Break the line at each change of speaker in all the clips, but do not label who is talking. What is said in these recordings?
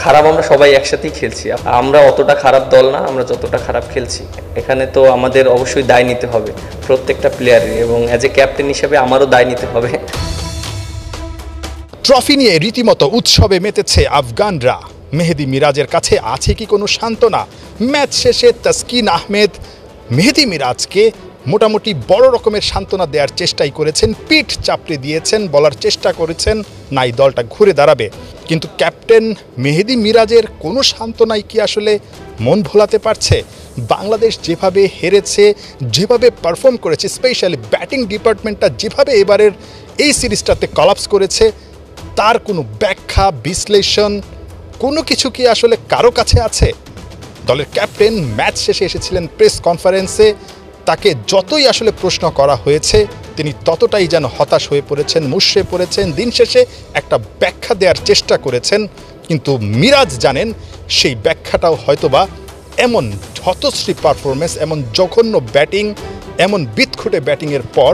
খারাপ আমরা সবাই একসাথেই খেলছি। আমরা অতটা খারাপ দল না, আমরা যতটা খারাপ খেলছি। এখানে তো আমাদের অবশ্যই দায় নিতে হবে প্রত্যেকটা প্লেয়ারের, এবং অ্যাজ এ ক্যাপ্টেন হিসেবে আমারও দায় নিতে হবে।
ট্রফি নিয়ে রীতিমতো উৎসবে মেতেছে আফগানরা। মেহেদী মিরাজের কাছে আছে কি কোনো সান্ত্বনা? ম্যাচ শেষে তাসকিন আহমেদ মেহেদী মিরাজকে মোটামুটি বড় রকমের সান্ত্বনা দেওয়ার চেষ্টাই করেছেন, পিঠ চাপড়ে দিয়েছেন, বলার চেষ্টা করেছেন নাই দলটা ঘুরে দাঁড়াবে। কিন্তু ক্যাপ্টেন মেহেদী মিরাজের কোনো সান্ত্বনাই কি আসলে মন ভোলাতে পারছে? বাংলাদেশ যেভাবে হেরেছে, যেভাবে পারফর্ম করেছে, স্পেশালি ব্যাটিং ডিপার্টমেন্টটা যেভাবে এবারের এই সিরিজটাতে কলাপস করেছে, তার কোনো ব্যাখ্যা বিশ্লেষণ কোনো কিছু কি আসলে কারো কাছে আছে? দলের ক্যাপ্টেন ম্যাচ শেষে এসেছিলেন প্রেস কনফারেন্সে, তাকে যতই আসলে প্রশ্ন করা হয়েছে তিনি ততটাই যেন হতাশ হয়ে পড়েছেন, মুষড়ে পড়েছেন। দিন শেষে একটা ব্যাখ্যা দেওয়ার চেষ্টা করেছেন, কিন্তু মিরাজ জানেন সেই ব্যাখ্যাটাও হয়তোবা এমন হতশ্রী পারফরমেন্স, এমন জঘন্য ব্যাটিং, এমন বিৎখুটে ব্যাটিংয়ের পর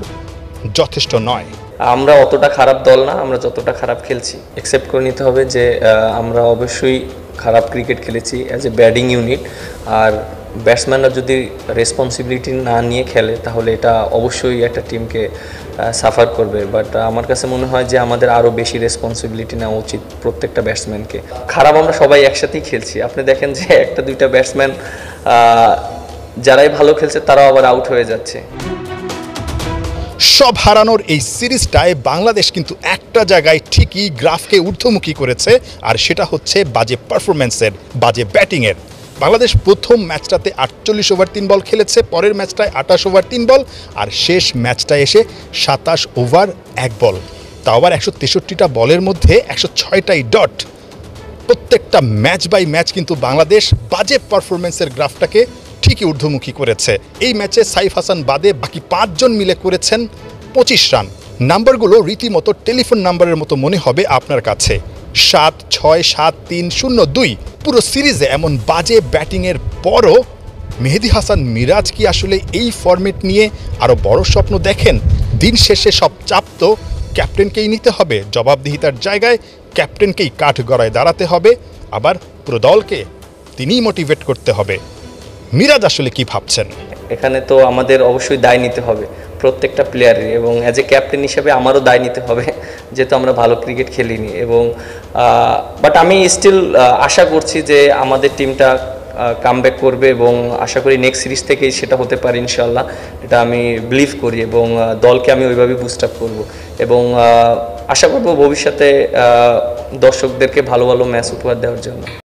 যথেষ্ট নয়।
আমরা অতটা খারাপ দল না, আমরা যতটা খারাপ খেলছি। অ্যাকসেপ্ট করে নিতে হবে যে আমরা অবশ্যই খারাপ ক্রিকেট খেলেছি অ্যাজ এ ব্যাটিং ইউনিট। আর ব্যাটসম্যানরা যদি রেসপন্সিবিলিটি না নিয়ে খেলে তাহলে এটা অবশ্যই একটা টিমকে সাফার করবে। বাট আমার কাছে মনে হয় যে আমাদের আরও বেশি রেসপন্সিবিলিটি নেওয়া উচিত প্রত্যেকটা ব্যাটসম্যানকে। খারাপ আমরা সবাই একসাথেই খেলছি। আপনি দেখেন যে একটা দুইটা ব্যাটসম্যান যারাই ভালো খেলছে তারাও আবার আউট হয়ে যাচ্ছে।
সব হারানোর এই সিরিজটায় বাংলাদেশ কিন্তু একটা জায়গায় ঠিকই গ্রাফকে ঊর্ধ্বমুখী করেছে, আর সেটা হচ্ছে বাজে পারফরমেন্সের, বাজে ব্যাটিংয়ের। বাংলাদেশ প্রথম ম্যাচটাতে 48 ওভার 3 বল খেলেছে, পরের ম্যাচটায় 28 ওভার 3 বল, আর শেষ ম্যাচটায় এসে 27 ওভার 1 বল। তাও আবার 163টা বলের মধ্যে 106টাই ডট। প্রত্যেকটা ম্যাচ বাই ম্যাচ কিন্তু বাংলাদেশ বাজে পারফরমেন্সের গ্রাফটাকে ঠিকই ঊর্ধ্বমুখী করেছে। এই ম্যাচে সাইফ হাসান বাদে বাকি 5 জন মিলে করেছেন 25 রান। নাম্বারগুলো রীতিমতো টেলিফোন নাম্বারের মতো মনে হবে আপনার কাছে। 7, 6, 7, 3, 0, 2। পুরো সিরিজে এমন বাজে ব্যাটিংয়ের পরও মেহেদী হাসান মিরাজ কি আসলে এই ফরম্যাট নিয়ে আরও বড় স্বপ্ন দেখেন? দিন শেষে সব চাপ তো ক্যাপ্টেনকেই নিতে হবে। জবাবদিহিতার জায়গায় ক্যাপ্টেনকেই কাঠগড়ায় দাঁড়াতে হবে, আবার পুরো দলকে তিনিই মোটিভেট করতে হবে। মিরাজ আসলে কি ভাবছেন?
এখানে তো আমাদের অবশ্যই দায় নিতে হবে প্রত্যেকটা প্লেয়ারের, এবং অ্যাজ এ ক্যাপ্টেন হিসেবে আমারও দায় নিতে হবে, যেহেতু আমরা ভালো ক্রিকেট খেলিনি। এবং বাট আমি স্টিল আশা করছি যে আমাদের টিমটা কামব্যাক করবে, এবং আশা করি নেক্সট সিরিজ থেকেই সেটা হতে পারে ইনশাল্লাহ। এটা আমি বিলিভ করি, এবং দলকে আমি ওইভাবেই বুস্ট আপ করবো, এবং আশা করবো ভবিষ্যতে দর্শকদেরকে ভালো ভালো ম্যাচ উপহার দেওয়ার জন্য।